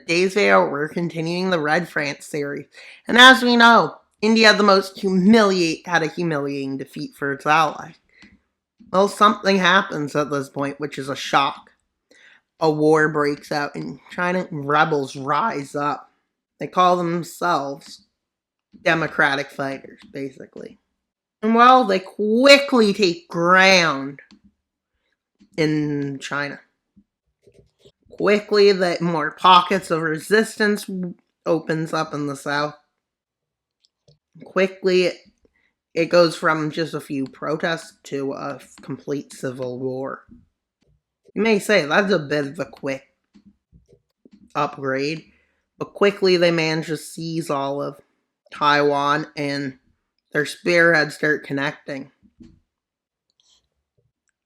today's video, we're continuing the Red France series. And as we know, India had a humiliating defeat for its allies. Well, something happens at this point, which is a shock. A war breaks out and China rebels rise up. They call themselves democratic fighters, basically. And well, they quickly take ground in China. Quickly, the more pockets of resistance opens up in the south. Quickly, it goes from just a few protests to a complete civil war. You may say that's a bit of a quick upgrade, but quickly they manage to seize all of Taiwan and their spearheads start connecting.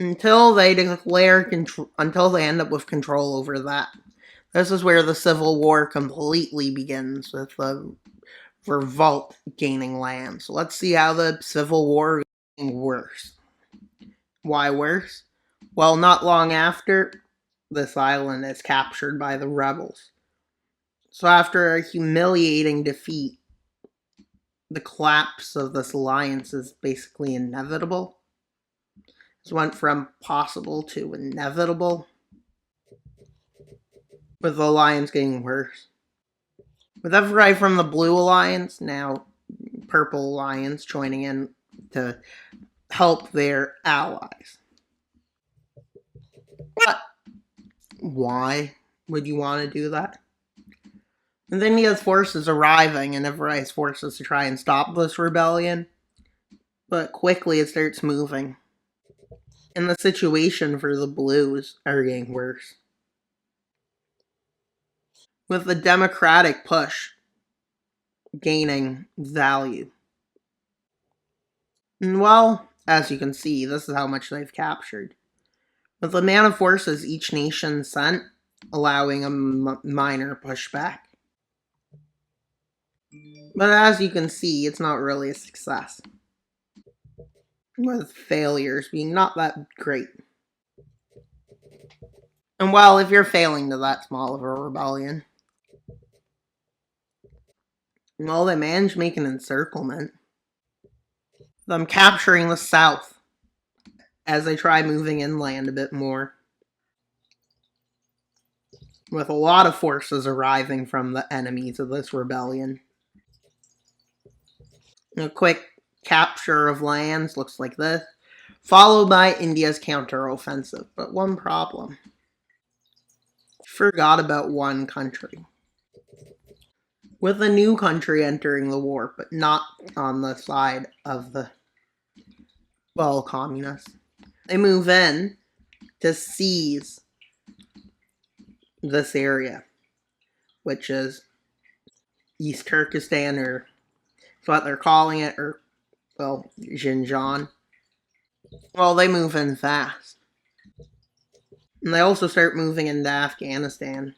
Until they end up with control over that. This is where the Civil War completely begins, with the revolt gaining land. So let's see how the Civil War is getting worse. Why worse? Well, not long after, this island is captured by the rebels. So after a humiliating defeat, the collapse of this alliance is basically inevitable. It went from possible to inevitable, with the alliance getting worse. With everybody from the Blue Alliance, now Purple Alliance, joining in to help their allies. But why would you want to do that? And then India's forces arriving, and everybody's forces to try and stop this rebellion. But quickly it starts moving. And the situation for the Blues are getting worse. With the democratic push gaining value. And well, as you can see, this is how much they've captured. With the amount of forces each nation sent, allowing a minor pushback. But as you can see, it's not really a success, with failures being not that great. And well, if you're failing to that small of a rebellion, well, they managed to make an encirclement. Them capturing the south as they try moving inland a bit more, with a lot of forces arriving from the enemies of this rebellion. A quick capture of lands looks like this, followed by India's counteroffensive. But one problem. Forgot about one country. With a new country entering the war, but not on the side of the, well, communists. They move in to seize this area, which is East Turkestan, or that's what they're calling it, or, well, Xinjiang. Well, they move in fast. And they also start moving into Afghanistan.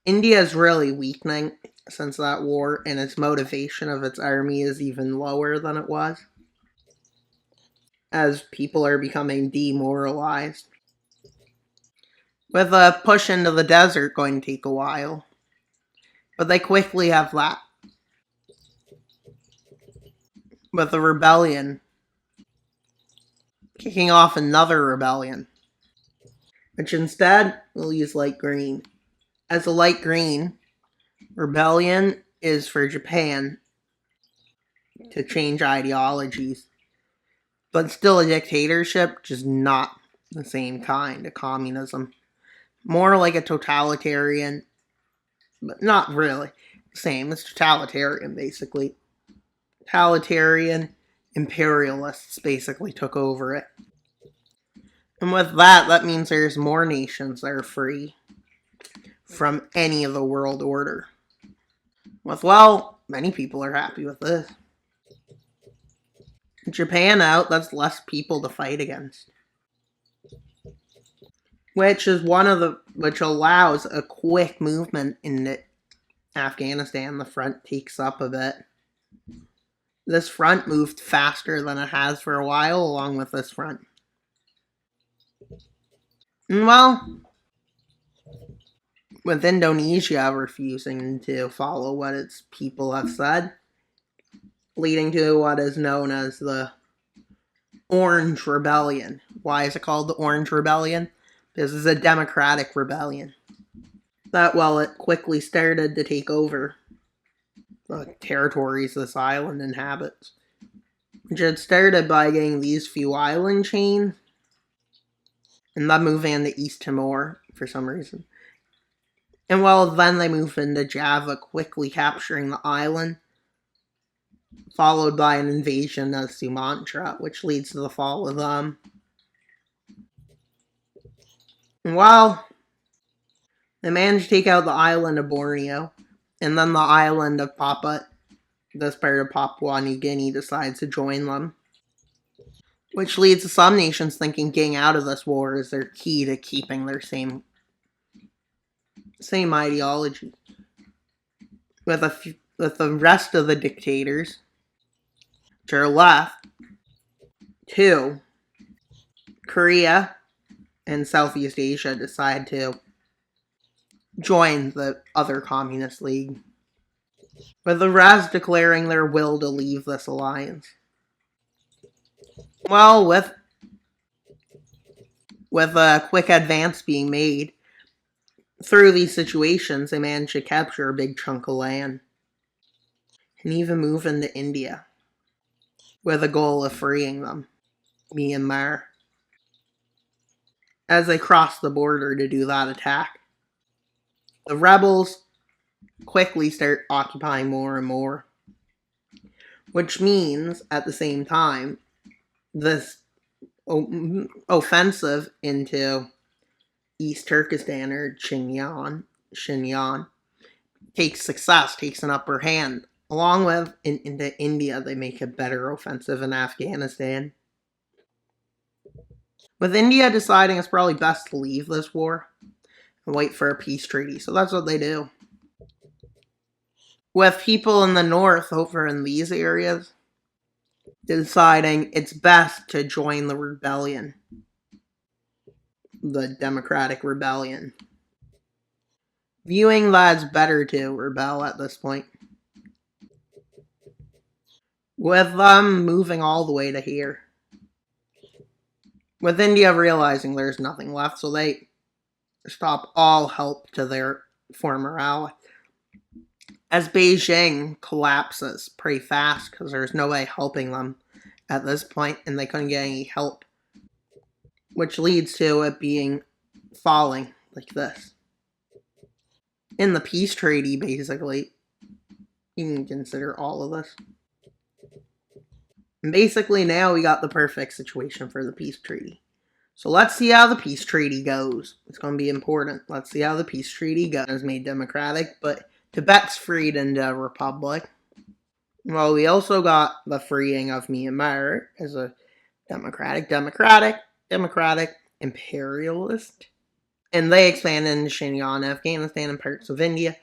India is really weakening since that war, and its motivation of its army is even lower than it was, as people are becoming demoralized. With a push into the desert going to take a while. But they quickly have that. With the rebellion kicking off another rebellion, which instead will use light green. As a light green, rebellion is for Japan to change ideologies, but still a dictatorship, just not the same kind of communism. More like a totalitarian, but not really the same. It's totalitarian, basically. Totalitarian imperialists basically took over it. And with that, that means there's more nations that are free from any of the world order. With, well, many people are happy with this. Japan out, that's less people to fight against. Which allows a quick movement in Afghanistan. The front takes up a bit. This front moved faster than it has for a while, along with this front. And well, with Indonesia refusing to follow what its people have said, leading to what is known as the Orange Rebellion. Why is it called the Orange Rebellion? This is a democratic rebellion. That, well, it quickly started to take over the territories this island inhabits, which had started by getting these few island chains, and then moving into East Timor for some reason. And well, then they moved into Java, quickly capturing the island, followed by an invasion of Sumatra, which leads to the fall of them. And well, they managed to take out the island of Borneo, and then the island of Papua, this part of Papua New Guinea, decides to join them, which leads to some nations thinking getting out of this war is their key to keeping their same ideology. With the rest of the dictators, which are left, to Korea and Southeast Asia, decide to join the other communist league, with the rest declaring their will to leave this alliance. Well, with a quick advance being made through these situations, they managed to capture a big chunk of land and even move into India with a goal of freeing them, Myanmar. As they crossed the border to do that attack, the rebels quickly start occupying more and more, which means at the same time this offensive into East Turkestan or Xinjiang takes an upper hand. Along with into India, they make a better offensive in Afghanistan, with India deciding it's probably best to leave this war and wait for a peace treaty. So that's what they do. With people in the north over in these areas deciding it's best to join the rebellion, the Democratic Rebellion, viewing that it's better to rebel at this point, with them moving all the way to here, with India realizing there's nothing left, so they stop all help to their former ally, as Beijing collapses pretty fast because there's no way helping them at this point, and they couldn't get any help, which leads to it being falling like this. In the peace treaty, basically, you can consider all of this. And basically now we got the perfect situation for the peace treaty. So let's see how the peace treaty goes. It's going to be important. Let's see how the peace treaty goes. It was made democratic, but Tibet's freed into a republic. Well, we also got the freeing of Myanmar as a democratic, imperialist. And they expanded into Xinjiang, Afghanistan, and parts of India,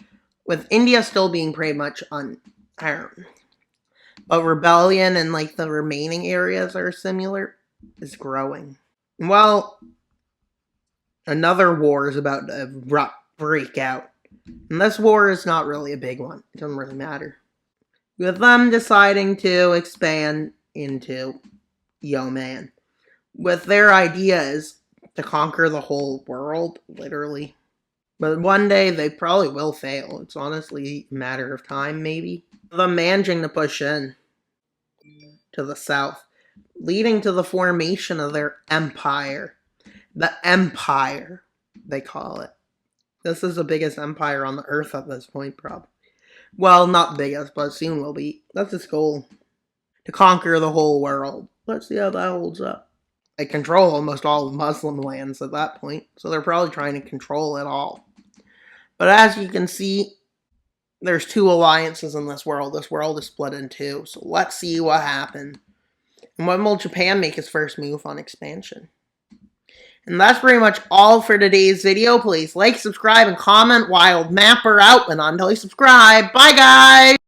with India still being pretty much unarmed. But rebellion in like the remaining areas are similar is growing. Well, another war is about to break out. And this war is not really a big one. It doesn't really matter. With them deciding to expand into Yemen, with their ideas to conquer the whole world, literally. But one day they probably will fail. It's honestly a matter of time, maybe. Them managing to push in to the south, leading to the formation of their empire. The empire, they call it. This is the biggest empire on the earth at this point, probably. Well, not the biggest, but soon will be. That's its goal. To conquer the whole world. Let's see how that holds up. They control almost all the Muslim lands at that point, so they're probably trying to control it all. But as you can see, there's two alliances in this world. This world is split in two, so let's see what happens. And when will Japan make its first move on expansion? And that's pretty much all for today's video. Please like, subscribe, and comment. Wild Mapper out, and until you subscribe. Bye, guys!